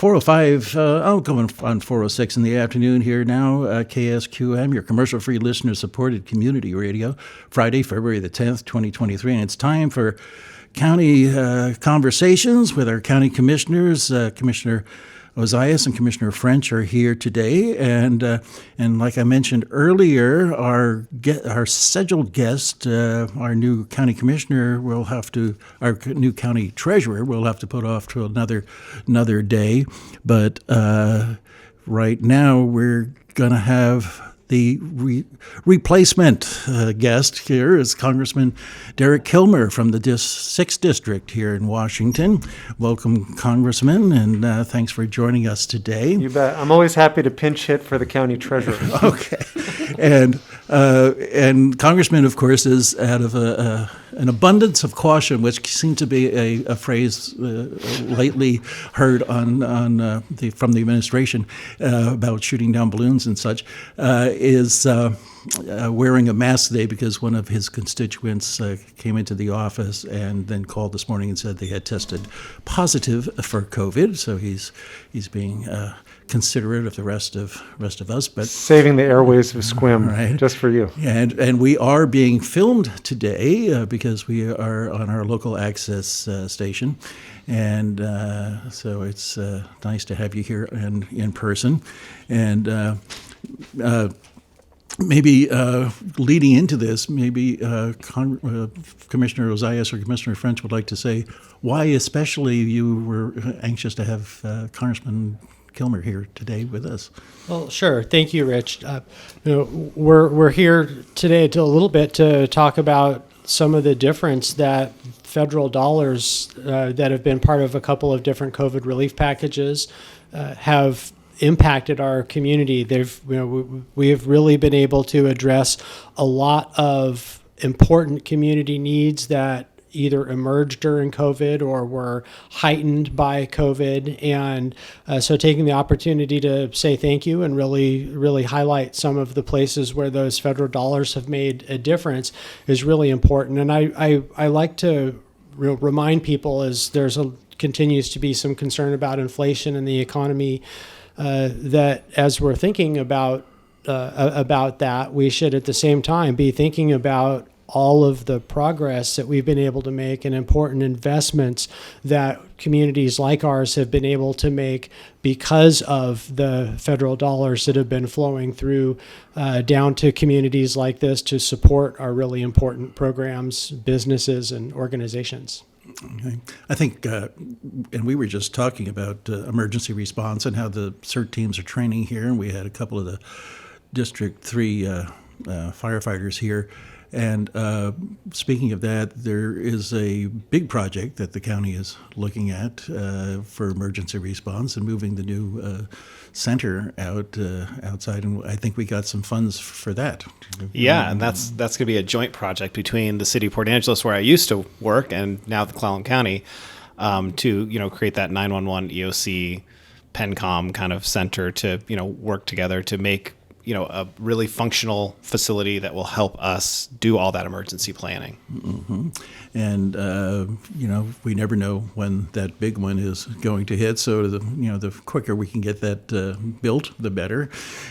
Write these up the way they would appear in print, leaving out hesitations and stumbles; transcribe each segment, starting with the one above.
405, I'm going on 406 in the afternoon here now. KSQM, your commercial-free listener-supported community radio, Friday, February the 10th, 2023. And it's time for county conversations with our county commissioners. Commissioner Ozias and Commissioner French are here today, and like I mentioned earlier, our scheduled guest, our new county commissioner, our new county treasurer will have to put off to another day. But right now, we're going to have the replacement guest here is Congressman Derek Kilmer from the 6th District here in Washington. Welcome, Congressman, and thanks for joining us today. You bet. I'm always happy to pinch hit for the county treasurer. Okay. And Congressman, of course, is out of an abundance of caution, which seemed to be a phrase lately heard from the administration about shooting down balloons and such, is wearing a mask today because one of his constituents came into the office and then called this morning and said they had tested positive for COVID. So he's being considerate of the rest of us, but saving the airways of Squim, right, just for you. And we are being filmed today because we are on our local access station, and so it's nice to have you here in person, and maybe leading into this, maybe Commissioner Ozias or Commissioner French would like to say why especially you were anxious to have Congressman Kilmer here today with us. Well, sure. Thank you, Rich. We're here today to a little bit to talk about some of the difference that federal dollars that have been part of a couple of different COVID relief packages have impacted our community. We have really been able to address a lot of important community needs that either emerged during COVID or were heightened by COVID. And so taking the opportunity to say thank you and really highlight some of the places where those federal dollars have made a difference is really important. And I like to remind people, as continues to be some concern about inflation in the economy, that as we're thinking about that, we should at the same time be thinking about all of the progress that we've been able to make and important investments that communities like ours have been able to make because of the federal dollars that have been flowing through down to communities like this to support our really important programs, businesses, and organizations. Okay. I think, and we were just talking about emergency response and how the CERT teams are training here, and we had a couple of the District 3 firefighters here. And speaking of that, there is a big project that the county is looking at for emergency response and moving the new center outside, and I think we got some funds for that. Yeah, and that's going to be a joint project between the city of Port Angeles, where I used to work, and now the Clallam County, to create that 911 EOC PENCOM kind of center to work together to make a really functional facility that will help us do all that emergency planning. Mm-hmm. And, we never know when that big one is going to hit. So, the quicker we can get that built, the better.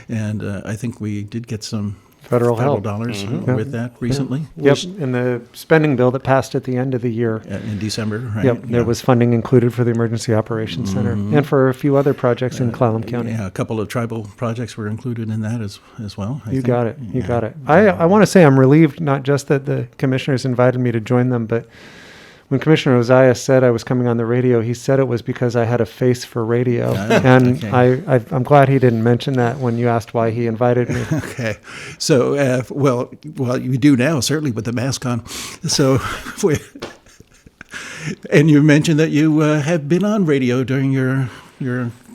And I think we did get some federal dollars with that recently. Yep, in the spending bill that passed at the end of the year. In December, right? Yep, there was funding included for the Emergency Operations Center and for a few other projects in Clallam County. Yeah, a couple of tribal projects were included in that as well. You got it. I want to say I'm relieved, not just that the commissioners invited me to join them, but when Commissioner Ozias said I was coming on the radio, he said it was because I had a face for radio. And okay. I'm glad he didn't mention that when you asked why he invited me. Okay. So, well, you do now, certainly with the mask on. So, and you mentioned that you have been on radio during your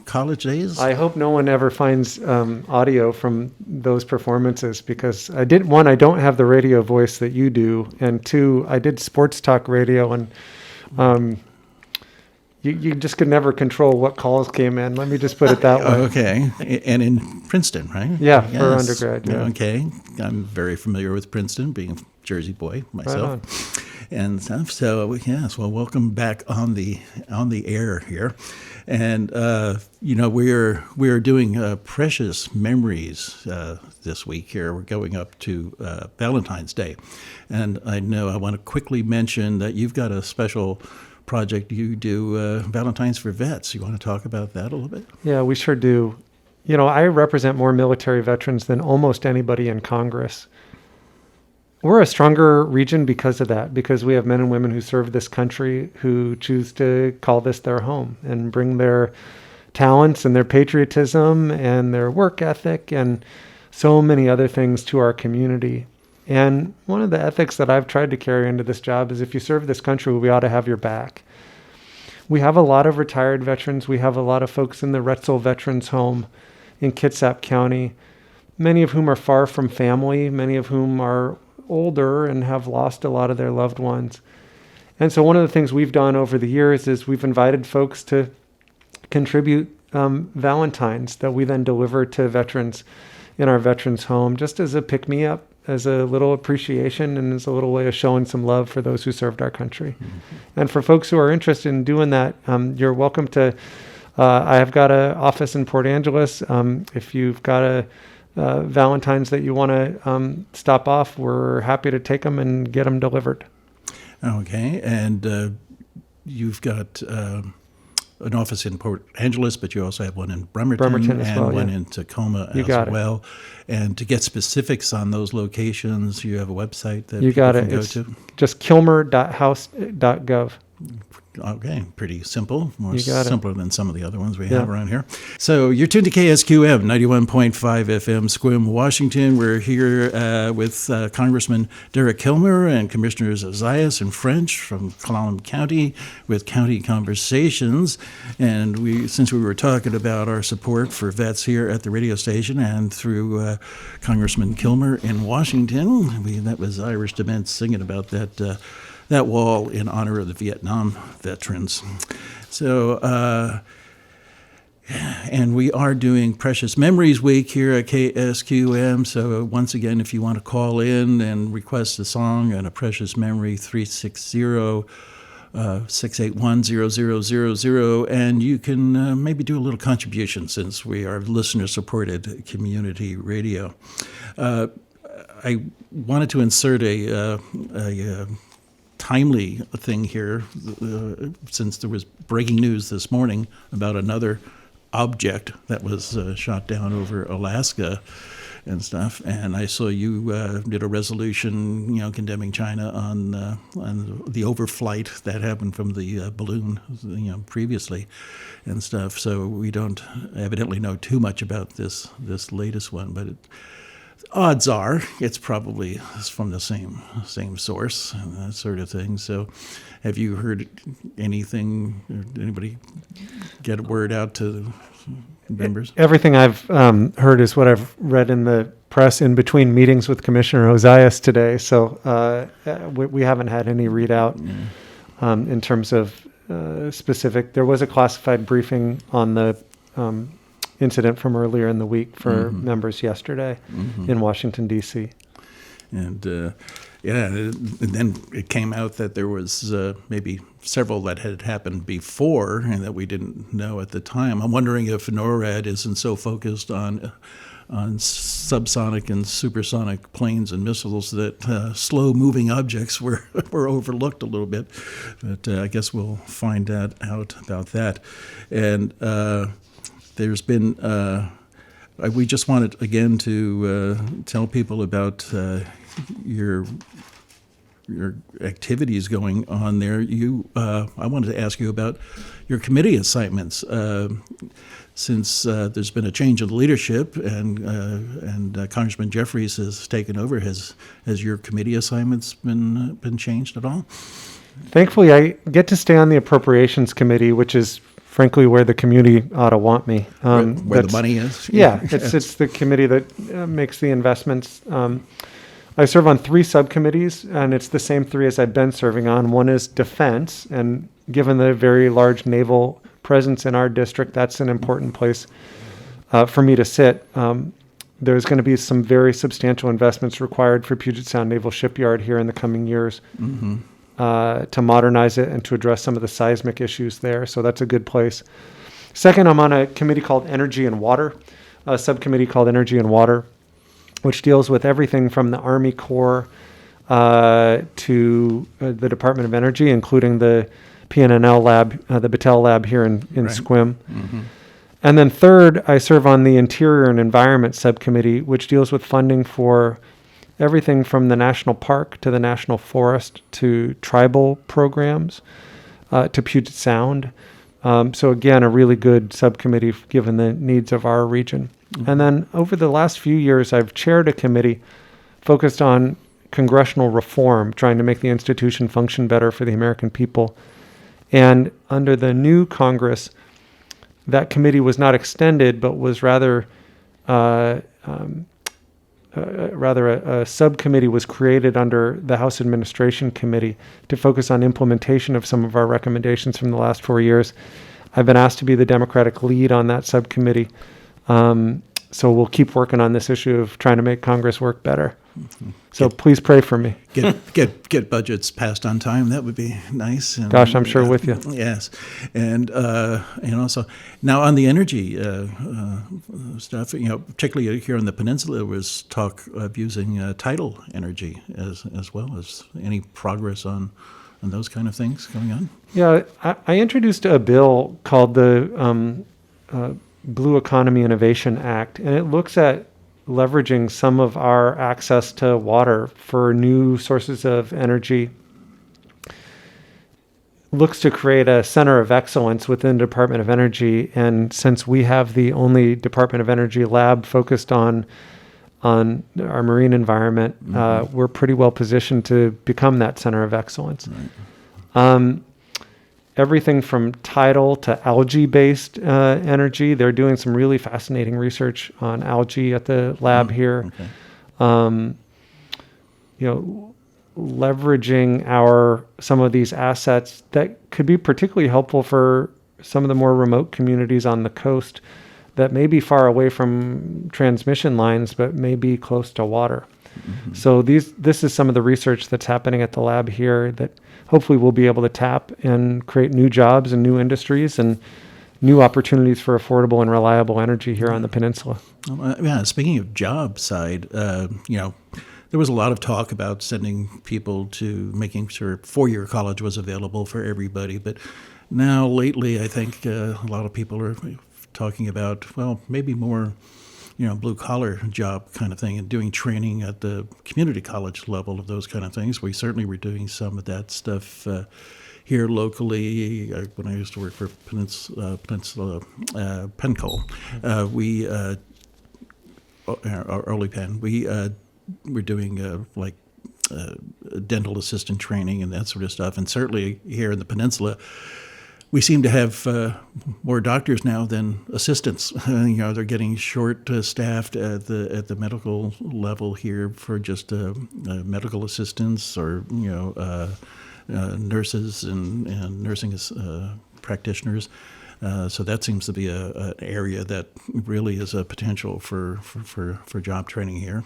college days? I hope no one ever finds audio from those performances, because I don't have the radio voice that you do, and two, I did sports talk radio, and you just could never control what calls came in. Let me just put it that way. Okay. And in Princeton, right? Yeah, yes. For undergrad. Yeah. Okay. I'm very familiar with Princeton, being a Jersey boy myself. and stuff. So yes, well, welcome back on the air here, and we're doing Precious Memories this week here. We're going up to Valentine's Day, and I want to quickly mention that you've got a special project you do, Valentine's for Vets. You want to talk about that a little bit? Yeah, we sure do. I represent more military veterans than almost anybody in Congress. We're a stronger region because of that, because we have men and women who serve this country who choose to call this their home and bring their talents and their patriotism and their work ethic and so many other things to our community. And one of the ethics that I've tried to carry into this job is if you serve this country, we ought to have your back. We have a lot of retired veterans. We have a lot of folks in the Retzel Veterans Home in Kitsap County, many of whom are far from family, many of whom are older and have lost a lot of their loved ones. And so one of the things we've done over the years is we've invited folks to contribute Valentines that we then deliver to veterans in our veterans home, just as a pick-me-up, as a little appreciation, and as a little way of showing some love for those who served our country. Mm-hmm. And for folks who are interested in doing that, you're welcome to, I have got an office in Port Angeles. If you've got a Valentines that you want to stop off, we're happy to take them and get them delivered. Okay, and you've got an office in Port Angeles, but you also have one in Bremerton as and well, one yeah. in Tacoma You as got it. well. And to get specifics on those locations, you have a website that You people got can it. go It's to? just kilmer.house.gov. Okay, pretty simple. More You got it. simpler than some of the other ones we have around here. So you're tuned to KSQM 91.5 FM, Sequim, Washington. We're here with Congressman Derek Kilmer and Commissioners Ozias and French from Clallam County with County Conversations. And since we were talking about our support for vets here at the radio station and through Congressman Kilmer in Washington, that was Irish Dement singing about that wall in honor of the Vietnam veterans. So, and we are doing Precious Memories Week here at KSQM. So once again, if you want to call in and request a song and a precious memory, 360-681-0000, and you can maybe do a little contribution since we are listener-supported community radio. I wanted to insert a timely thing here, since there was breaking news this morning about another object that was shot down over Alaska and stuff. And I saw you did a resolution, condemning China on the overflight that happened from the balloon, previously and stuff. So we don't evidently know too much about this latest one, but odds are it's probably from the same source and that sort of thing. So have you heard anything, or anybody get a word out to the members? Everything I've heard is what I've read in the press in between meetings with Commissioner Ozias today. So we haven't had any readout in terms of specific. There was a classified briefing on the incident from earlier in the week for members yesterday in Washington, D.C. And and then it came out that there was maybe several that had happened before and that we didn't know at the time. I'm wondering if NORAD isn't so focused on subsonic and supersonic planes and missiles that slow-moving objects were overlooked a little bit. But I guess we'll find out about that. And there's been, we just wanted again to tell people about your activities going on there. I wanted to ask you about your committee assignments. Since there's been a change in leadership and Congressman Jeffries has taken over, has your committee assignments been changed at all? Thankfully, I get to stay on the Appropriations Committee, which is frankly where the community ought to want me. Where the money is? Yeah, it's the committee that makes the investments. I serve on 3 subcommittees, and it's the same 3 as I've been serving on. One is defense, and given the very large naval presence in our district, that's an important place for me to sit. There's going to be some very substantial investments required for Puget Sound Naval Shipyard here in the coming years. to modernize it and to address some of the seismic issues there. So that's a good place. Second, I'm on a committee called Energy and Water, a subcommittee called Energy and Water, which deals with everything from the Army Corps to the Department of Energy, including the PNNL lab, the Battelle lab here in Right. Sequim. And then third, I serve on the Interior and Environment Subcommittee, which deals with funding for everything from the national park to the national forest to tribal programs to Puget Sound. So again, a really good subcommittee given the needs of our region. And then over the last few years, I've chaired a committee focused on congressional reform, trying to make the institution function better for the American people. And under the new Congress, that committee was not extended, but was rather a subcommittee was created under the House Administration Committee to focus on implementation of some of our recommendations from the last 4 years. I've been asked to be the Democratic lead on that subcommittee. So we'll keep working on this issue of trying to make Congress work better. So please pray for me. Get budgets passed on time. That would be nice. And, Gosh, I'm sure with you. Yes, and also now on the energy stuff, particularly here on the peninsula, there was talk of using tidal energy as well. As any progress on those kind of things going on? Yeah, I introduced a bill called the Blue Economy Innovation Act, and it looks at leveraging some of our access to water for new sources of energy. Looks to create a center of excellence within the Department of Energy, and since we have the only Department of Energy lab focused on our marine environment, we're pretty well positioned to become that center of excellence. Right. Everything from tidal to algae-based energy. They're doing some really fascinating research on algae at the lab here. Okay. Leveraging some of these assets that could be particularly helpful for some of the more remote communities on the coast that may be far away from transmission lines, but may be close to water. Mm-hmm. So this is some of the research that's happening at the lab here that hopefully we'll be able to tap and create new jobs and new industries and new opportunities for affordable and reliable energy here on the peninsula. Speaking of job side, there was a lot of talk about sending people to making sure four-year college was available for everybody. But now lately, I think a lot of people are talking about, well, maybe more blue-collar job kind of thing and doing training at the community college level of those kind of things. We certainly were doing some of that stuff here locally. When I used to work for Peninsula Penco, our early Penn, we were doing dental assistant training and that sort of stuff. And certainly here in the peninsula, we seem to have more doctors now than assistants. They're getting short-staffed at the medical level here for just medical assistants or nurses and nursing practitioners. So that seems to be an area that really is a potential for job training here.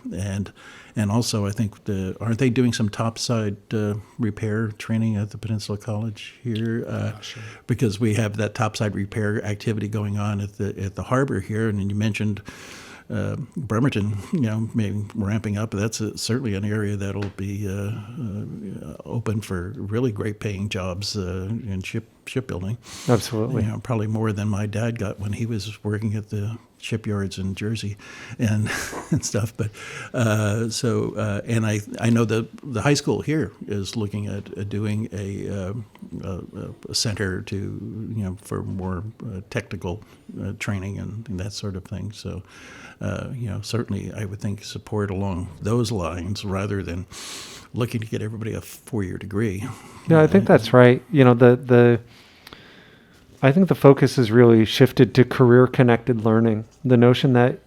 And also, I think aren't they doing some topside repair training at the Peninsula College here? Sure. Because we have that topside repair activity going on at the harbor here, and you mentioned Bremerton, maybe ramping up. That's certainly an area that'll be open for really great paying jobs in shipbuilding. Absolutely. Probably more than my dad got when he was working at the shipyards in Jersey and stuff. But and I know the high school here is looking at doing a center to for more technical training and that sort of thing. So certainly I would think support along those lines rather than looking to get everybody a 4-year degree. Yeah, I think that's right. I think the focus has really shifted to career-connected learning. The notion that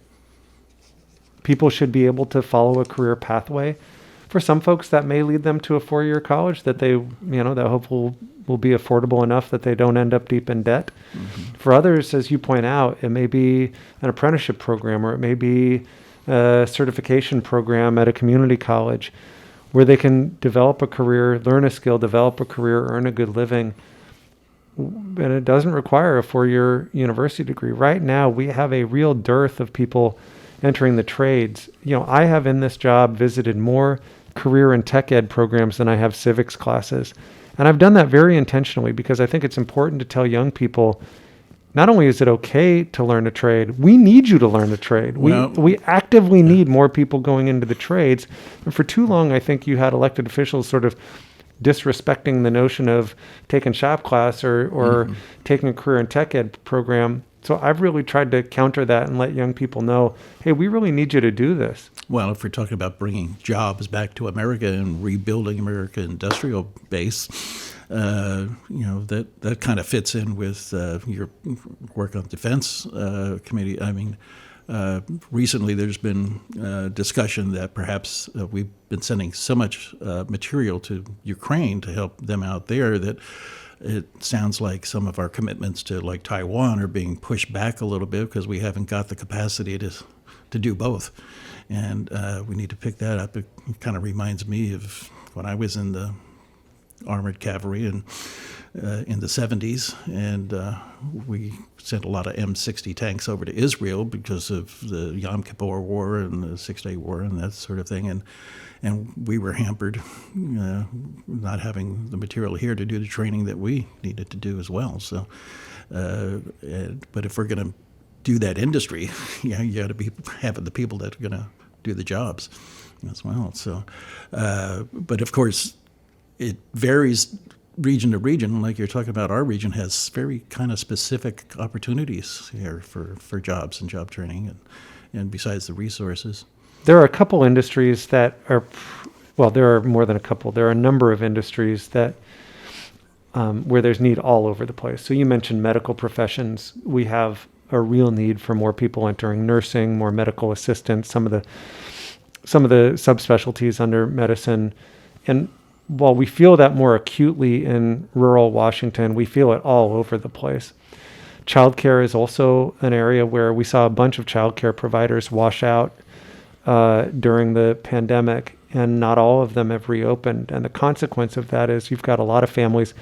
people should be able to follow a career pathway. For some folks, that may lead them to a 4-year college that they, that hopefully will be affordable enough that they don't end up deep in debt. Mm-hmm. For others, as you point out, it may be an apprenticeship program or it may be a certification program at a community college. where they can develop a career, learn a skill, develop a career, earn a good living. And it doesn't require a 4-year university degree. Right now, we have a real dearth of people entering the trades. I have in this job visited more career and tech ed programs than I have civics classes. And I've done that very intentionally because I think it's important to tell young people, not only is it okay to learn a trade, we need you to learn a trade. We actively need more people going into the trades. And for too long, I think you had elected officials sort of disrespecting the notion of taking shop class or taking a career and tech ed program. So I've really tried to counter that and let young people know, hey, we really need you to do this. Well, if we're talking about bringing jobs back to America and rebuilding America's industrial base, that kind of fits in with your work on defense committee. I mean, recently there's been discussion that perhaps we've been sending so much material to Ukraine to help them out there that it sounds like some of our commitments to like Taiwan are being pushed back a little bit because we haven't got the capacity to do both. And we need to pick that up. It kind of reminds me of when I was in the armored cavalry in the 70s, and we sent a lot of M60 tanks over to Israel because of the Yom Kippur War and the Six-Day War and that sort of thing, and we were hampered not having the material here to do the training that we needed to do as well. So, but if we're going to do that industry, you got to be having the people that are going to do the jobs as well. So, but of course, it varies region to region. Like you're talking about, our region has very kind of specific opportunities here for jobs and job training, and besides the resources. There are a couple industries that are, well, there are more than a couple. There are a number of industries that where there's need all over the place. So you mentioned medical professions. We have a real need for more people entering nursing, more medical assistants, some of the subspecialties under medicine. And while we feel that more acutely in rural Washington, we feel it all over the place. Childcare is also an area where we saw a bunch of childcare providers wash out during the pandemic, and not all of them have reopened. And the consequence of that is you've got a lot of families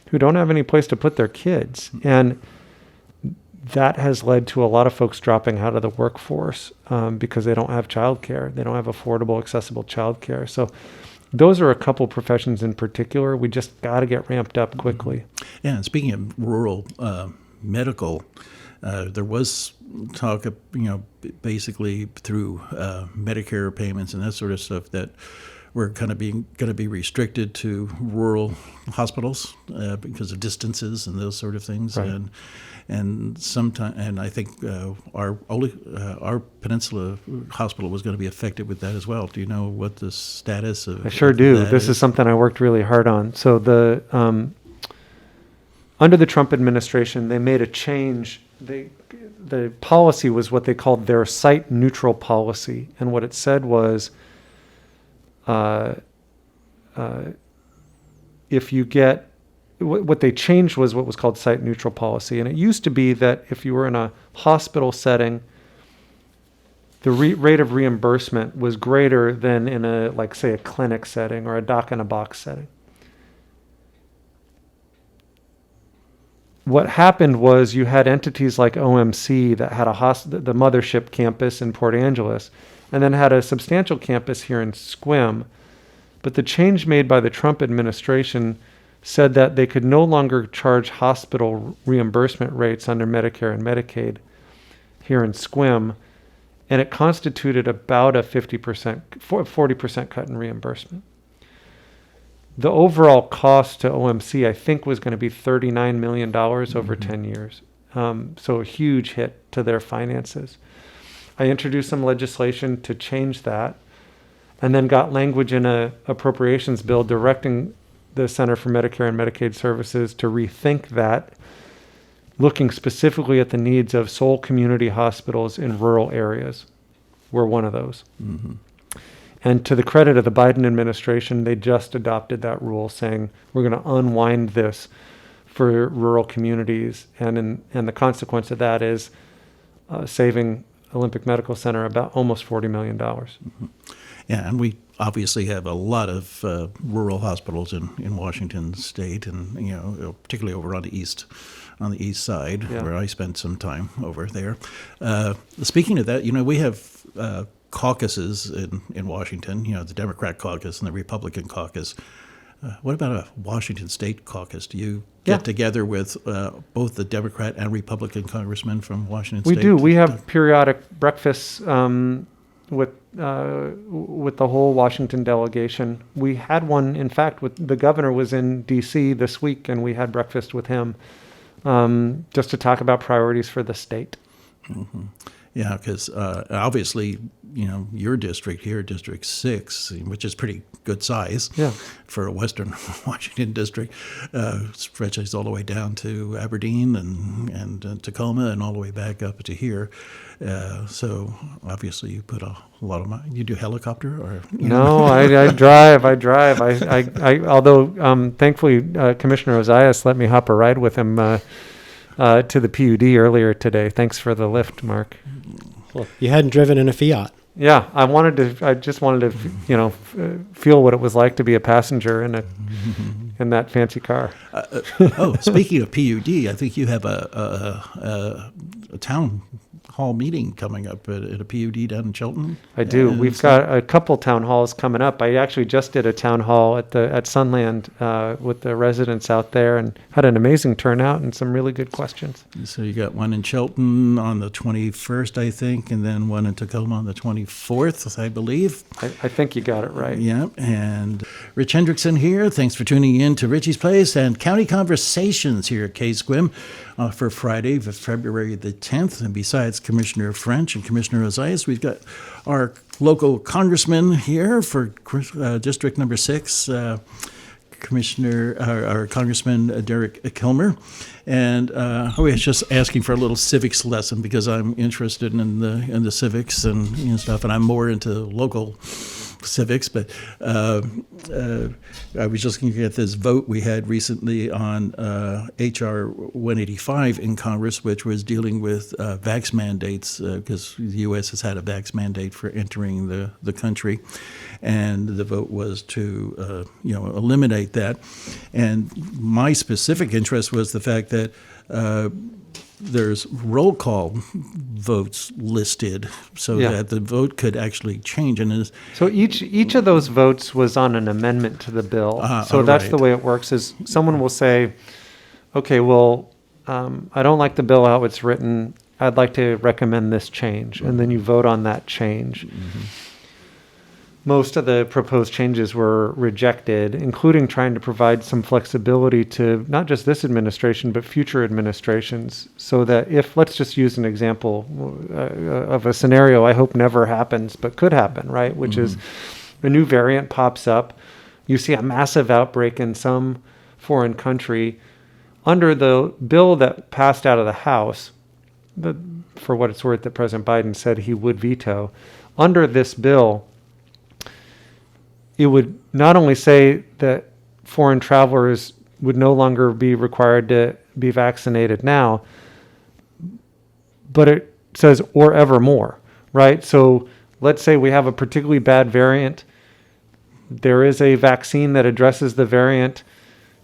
who don't have any place to put their kids. And that has led to a lot of folks dropping out of the workforce because they don't have childcare. They don't have affordable, accessible childcare. So those are a couple professions in particular. We just got to get ramped up quickly. Yeah, and speaking of rural medical, there was talk of, basically through Medicare payments and that sort of stuff that we're kind of going to be restricted to rural hospitals because of distances and those sort of things. Right. And I think our Peninsula Hospital was going to be affected with that as well. Do you know what the status of? I sure do. that This is something I worked really hard on. So the under the Trump administration, they made a change. The policy was what they called their site neutral policy, and what it said was, if you get what they changed was what was called site neutral policy. And it used to be that if you were in a hospital setting, the rate of reimbursement was greater than in a, like, say, a clinic setting or a doc in a box setting. What happened was you had entities like OMC that had the mothership campus in Port Angeles, and then had a substantial campus here in Sequim. But the change made by the Trump administration said that they could no longer charge hospital reimbursement rates under Medicare and Medicaid here in Sequim, and it constituted about a 40% cut in reimbursement. The overall cost to OMC, I think, was going to be $39 million over 10 years. So a huge hit to their finances. I introduced some legislation to change that, and then got language in a appropriations bill directing the Center for Medicare and Medicaid Services to rethink that, looking specifically at the needs of sole community hospitals in rural areas. We're one of those. Mm-hmm. And to the credit of the Biden administration, they just adopted that rule, saying we're going to unwind this for rural communities. And the consequence of that is saving Olympic Medical Center about almost $40 million. Mm-hmm. Yeah, and we obviously have a lot of rural hospitals in Washington State, and particularly over on the east side, Yeah. where I spent some time over there. Speaking of that, we have caucuses in Washington. The Democrat caucus and the Republican caucus. What about a Washington State caucus? Do you get Yeah. together with both the Democrat and Republican congressmen from Washington We State? do. We have periodic breakfasts with the whole Washington delegation. We had one, in fact, with the governor was in D.C. this week, and we had breakfast with him just to talk about priorities for the state. Mm-hmm. Yeah, because obviously, your district here, District 6, which is pretty good size for a Western Washington district, stretches all the way down to Aberdeen and Tacoma and all the way back up to here. So obviously you put a lot of money. You do helicopter or? No, I drive. I although thankfully Commissioner Ozias let me hop a ride with him to the PUD earlier today. Thanks for the lift, Mark. Well, you hadn't driven in a Fiat. Yeah, I just wanted to, feel what it was like to be a passenger in that fancy car. Speaking of PUD, I think you have a town hall meeting coming up at a PUD down in Chilton. I do. We've got a couple town halls coming up. I actually just did a town hall at Sunland with the residents out there, and had an amazing turnout and some really good questions. So you got one in Chilton on the 21st, I think, and then one in Tacoma on the 24th, I believe. I think you got it right. Yeah, and Rich Hendricksen here. Thanks for tuning in to Richie's Place and County Conversations here at KSQM for Friday, February the 10th. And besides Commissioner French and Commissioner Ozias, we've got our local congressman here for District Number 6, our Congressman Derek Kilmer. And I was just asking for a little civics lesson because I'm interested in the civics and stuff, and I'm more into local civics. But I was just looking at this vote we had recently on H.R. 185 in Congress, which was dealing with vax mandates, because the U.S. has had a vax mandate for entering the country. And the vote was to, eliminate that. And my specific interest was the fact that there's roll call votes listed so that the vote could actually change. And so each of those votes was on an amendment to the bill. So that's the way it works. Is someone will say, okay, well, I don't like the bill how it's written. I'd like to recommend this change, and then you vote on that change. Mm-hmm. Most of the proposed changes were rejected, including trying to provide some flexibility to not just this administration, but future administrations, so that if, let's just use an example of a scenario I hope never happens, but could happen, right? Which is a new variant pops up. You see a massive outbreak in some foreign country. Under the bill that passed out of the House, for what it's worth, that President Biden said he would veto, under this bill, it would not only say that foreign travelers would no longer be required to be vaccinated now, but it says or evermore, right? So let's say we have a particularly bad variant. There is a vaccine that addresses the variant.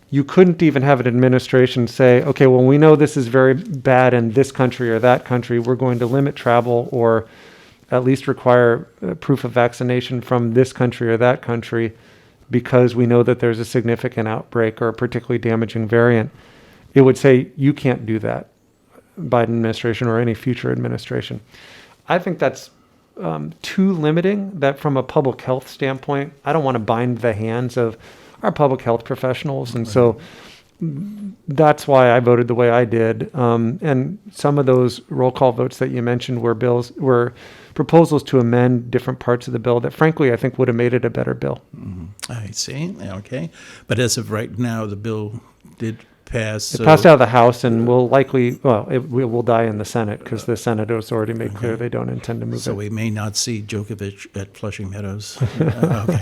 You couldn't even have an administration say, okay, well, we know this is very bad in this country or that country. We're going to limit travel or at least require proof of vaccination from this country or that country because we know that there's a significant outbreak or a particularly damaging variant. It would say you can't do that, Biden administration or any future administration. I think that's too limiting, that from a public health standpoint, I don't want to bind the hands of our public health professionals. And so that's why I voted the way I did. And some of those roll call votes that you mentioned were proposals to amend different parts of the bill that, frankly, I think would have made it a better bill. Mm-hmm. I see. Okay. But as of right now, the bill did pass. It passed out of the House and will likely, it will die in the Senate because the Senate has already made clear they don't intend to move it. So we may not see Djokovic at Flushing Meadows. Okay.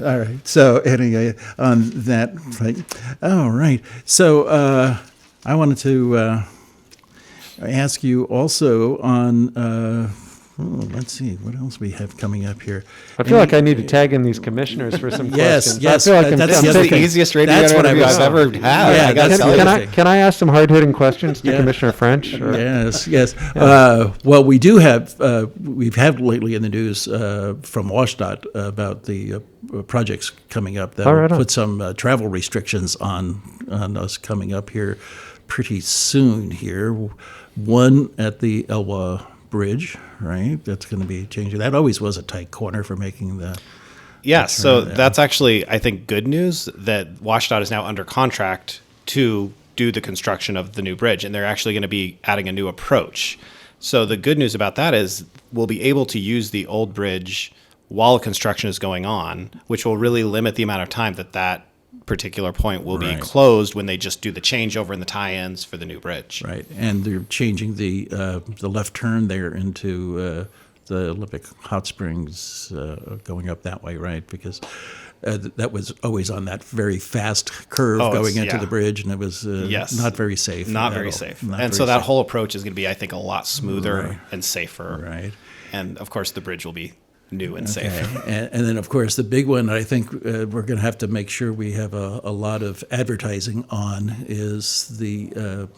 All right. So anyway, on that, all right. So I wanted to ask you also on let's see what else we have coming up here. I feel like I need to tag in these commissioners for some Yes, questions. yes, I feel like that's I'm the other thinking- thing. easiest radio That's what I interview was- I've ever had. Yeah, I gotta that's tell the you. other thing. Can I ask some hard-hitting questions to Yeah. Commissioner French? Or? Yes. Well, we do have, we've had lately in the news from WashDOT about the projects coming up that Oh, will right on. put some travel restrictions on us coming up here pretty soon here. One at the Elwha Bridge, right? That's going to be changing. That always was a tight corner for making the. Yeah, so yeah. that's actually, I think, good news that WashDOT is now under contract to do the construction of the new bridge, and they're actually going to be adding a new approach. So the good news about that is we'll be able to use the old bridge while construction is going on, which will really limit the amount of time that particular point will be Right. closed when they just do the changeover and the tie-ins for the new bridge. Right, and they're changing the left turn there into the Olympic Hot Springs, going up that way, right? Because that was always on that very fast curve Oh, going it's- into yeah. the bridge, and it was Yes. not very safe. Not at very all. safe. Not And very so that safe. whole approach is going to be, I think, a lot smoother Right. and safer. Right. And of course, the bridge will be new and Okay. safe. And then, of course, the big one I think we're going to have to make sure we have a lot of advertising on is the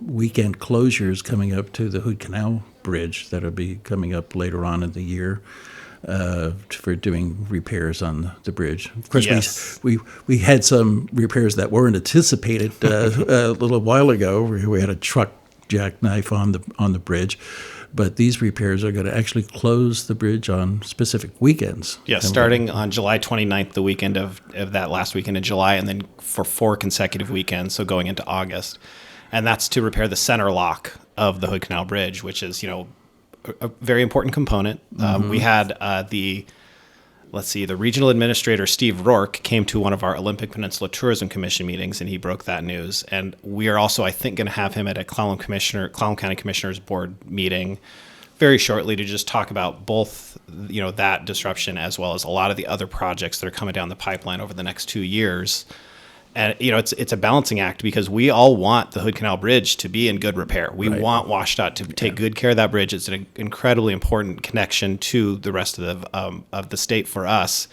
weekend closures coming up to the Hood Canal Bridge that'll be coming up later on in the year for doing repairs on the bridge. Of course, Yes. we had some repairs that weren't anticipated a little while ago. We had a truck jackknife on the bridge. But these repairs are going to actually close the bridge on specific weekends. Yeah, starting on July 29th, the weekend of that last weekend in July, and then for 4 consecutive weekends, so going into August. And that's to repair the center lock of the Hood Canal Bridge, which is, a very important component. We had the regional administrator, Steve Rourke, came to one of our Olympic Peninsula Tourism Commission meetings, and he broke that news. And we are also, I think, going to have him at a Clallam County Commissioners Board meeting very shortly to just talk about both, that disruption as well as a lot of the other projects that are coming down the pipeline over the next 2 years. And, it's a balancing act because we all want the Hood Canal Bridge to be in good repair. We want WashDOT to take good care of that bridge. It's an incredibly important connection to the rest of the state for us.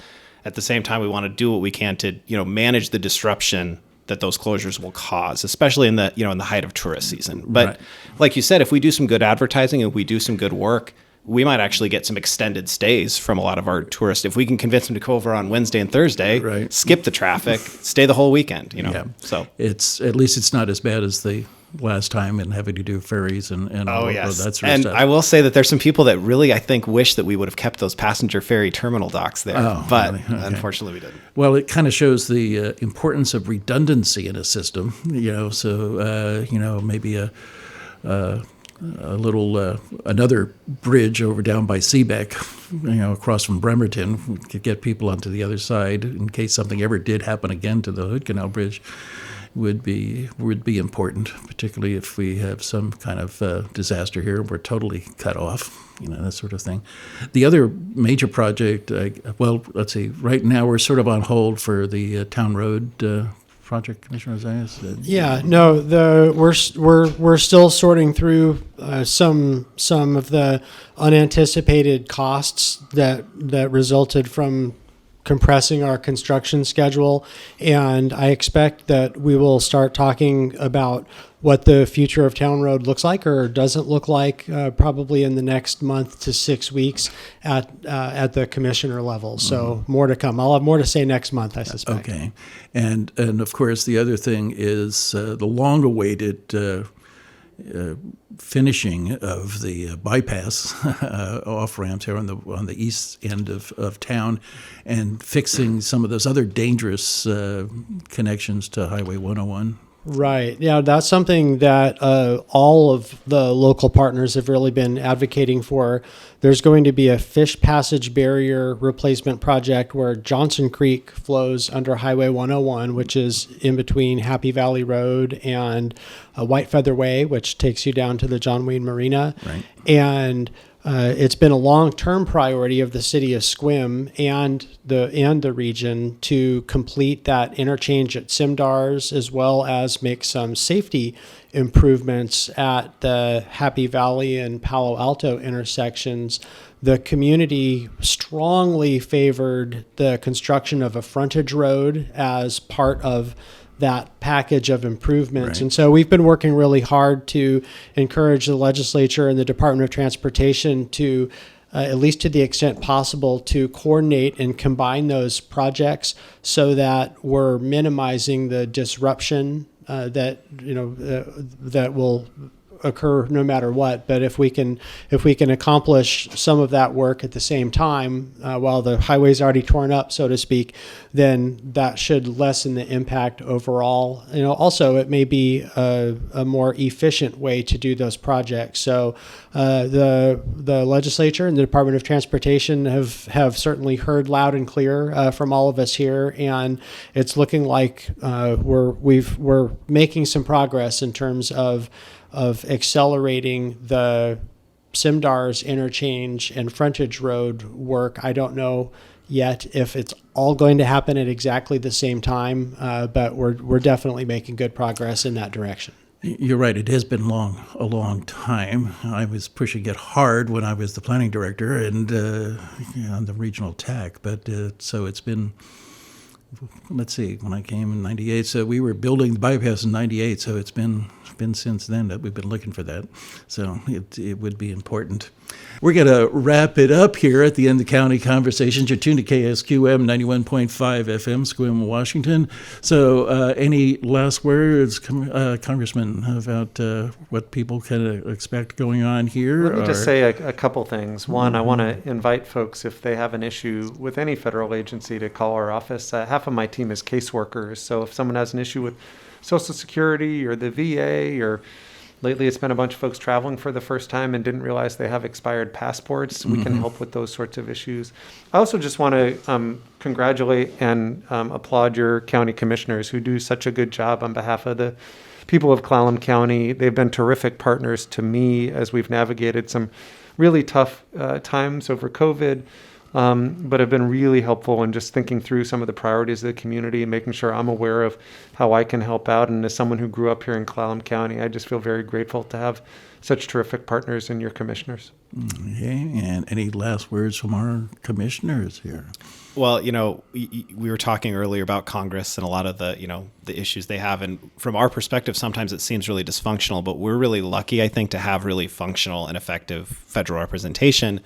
At the same time, we want to do what we can to, manage the disruption that those closures will cause, especially in the, in the height of tourist season. But Right. like you said, if we do some good advertising and we do some good work, we might actually get some extended stays from a lot of our tourists. If we can convince them to come over on Wednesday and Thursday, Right. skip the traffic, stay the whole weekend, Yeah. So, It's at least it's not as bad as the last time and having to do ferries and all of that sort of and stuff. I will say that there's some people that really, I think, wish that we would have kept those passenger ferry terminal docks there. Oh, but really? Okay. unfortunately we didn't. Well, it kind of shows the importance of redundancy in a system, so, maybe a little, another bridge over down by Seebeck, across from Bremerton, could get people onto the other side in case something ever did happen again to the Hood Canal Bridge would be important, particularly if we have some kind of disaster here. We're totally cut off, that sort of thing. The other major project, let's see, right now we're sort of on hold for the Town Road project, Commissioner Ozias. Yeah, no, we're still sorting through some of the unanticipated costs that resulted from compressing our construction schedule, and I expect that we will start talking about what the future of Town Road looks like or doesn't look like probably in the next month to 6 weeks at the commissioner level. So more to come. I'll have more to say next month, I suspect. Okay, and of course the other thing is the long-awaited finishing of the bypass off ramps here on the east end of town, and fixing some of those other dangerous connections to Highway 101. Right. Yeah, that's something that all of the local partners have really been advocating for. There's going to be a fish passage barrier replacement project where Johnson Creek flows under Highway 101, which is in between Happy Valley Road and White Feather Way, which takes you down to the John Wayne Marina. Right. And it's been a long-term priority of the city of Sequim and the region to complete that interchange at Simdars, as well as make some safety improvements at the Happy Valley and Palo Alto intersections. The community strongly favored the construction of a frontage road as part of that package of improvements. Right. And so we've been working really hard to encourage the legislature and the Department of Transportation to, at least to the extent possible, to coordinate and combine those projects so that we're minimizing the disruption that will occur no matter what. But if we can accomplish some of that work at the same time, while the highway's already torn up, so to speak, then that should lessen the impact overall. Also it may be a more efficient way to do those projects. So the legislature and the Department of Transportation have certainly heard loud and clear from all of us here, and it's looking like we're making some progress in terms of accelerating the Simdars interchange and frontage road work. I don't know yet if it's all going to happen at exactly the same time, but we're definitely making good progress in that direction. You're right. It has been a long time. I was pushing it hard when I was the planning director and on the regional TAC. But so it's been, let's see, when I came in 98, so we were building the bypass in 98, so it's been since then that we've been looking for that. So it would be important. We're going to wrap it up here at the end of County Conversations. You're tuned to KSQM 91.5 FM, Sequim, Washington. So any last words, Congressman, about what people can expect going on here? Let me just say a couple things. One, I want to invite folks, if they have an issue with any federal agency, to call our office. Half of my team is caseworkers. So if someone has an issue with Social Security or the VA, or lately it's been a bunch of folks traveling for the first time and didn't realize they have expired passports, we can help with those sorts of issues. I also just want to congratulate and applaud your county commissioners who do such a good job on behalf of the people of Clallam County. They've been terrific partners to me as we've navigated some really tough times over COVID, but have been really helpful in just thinking through some of the priorities of the community and making sure I'm aware of how I can help out. And as someone who grew up here in Clallam County, I just feel very grateful to have such terrific partners in your commissioners. Okay, and any last words from our commissioners here? Well, we were talking earlier about Congress and a lot of the issues they have. And from our perspective, sometimes it seems really dysfunctional, but we're really lucky, I think, to have really functional and effective federal representation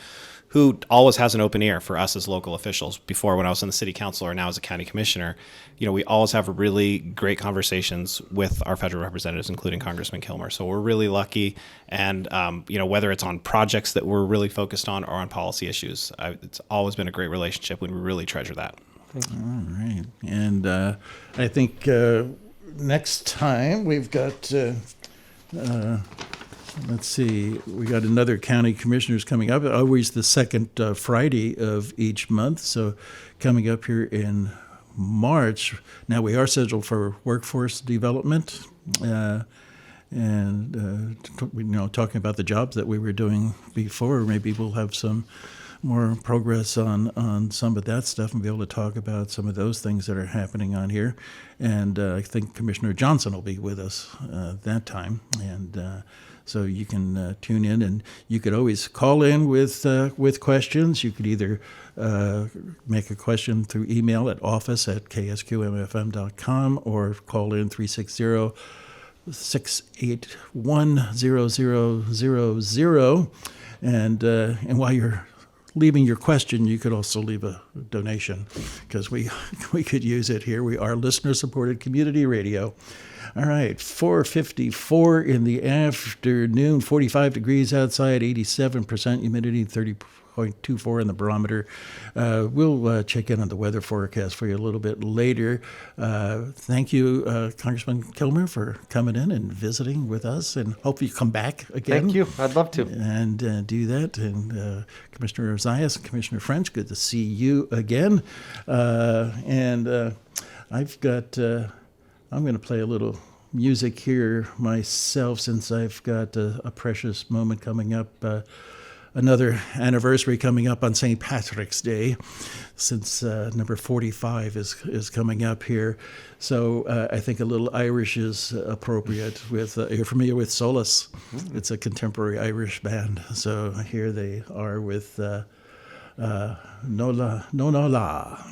who always has an open ear for us as local officials. Before, when I was in the city council or now as a county commissioner, we always have really great conversations with our federal representatives, including Congressman Kilmer. So we're really lucky. And, whether it's on projects that we're really focused on or on policy issues, it's always been a great relationship, and we really treasure that. Thank you. All right. And I think next time we've got... let's see, we got another county commissioners coming up, always the second Friday of each month. So coming up here in March. Now we are scheduled for workforce development and talking about the jobs that we were doing before. Maybe we'll have some more progress on some of that stuff and be able to talk about some of those things that are happening on here. And I think Commissioner Johnson will be with us that time. And so you can tune in, and you could always call in with questions. You could either make a question through email at office@ksqmfm.com or call in 360-681-0000. And while you're leaving your question, you could also leave a donation because we could use it here. We are listener-supported community radio. All right, 4:54 in the afternoon, 45 degrees outside, 87% humidity, 30.24 in the barometer. We'll check in on the weather forecast for you a little bit later. Thank you, Congressman Kilmer, for coming in and visiting with us, and hope you come back again. Thank you. I'd love to. And do that. And Commissioner Ozias, Commissioner French, good to see you again. I've got... I'm going to play a little music here myself since I've got a precious moment coming up. another anniversary coming up on St. Patrick's Day, since number 45 is coming up here. So I think a little Irish is appropriate. With you're familiar with Solace? It's a contemporary Irish band. So here they are with No La.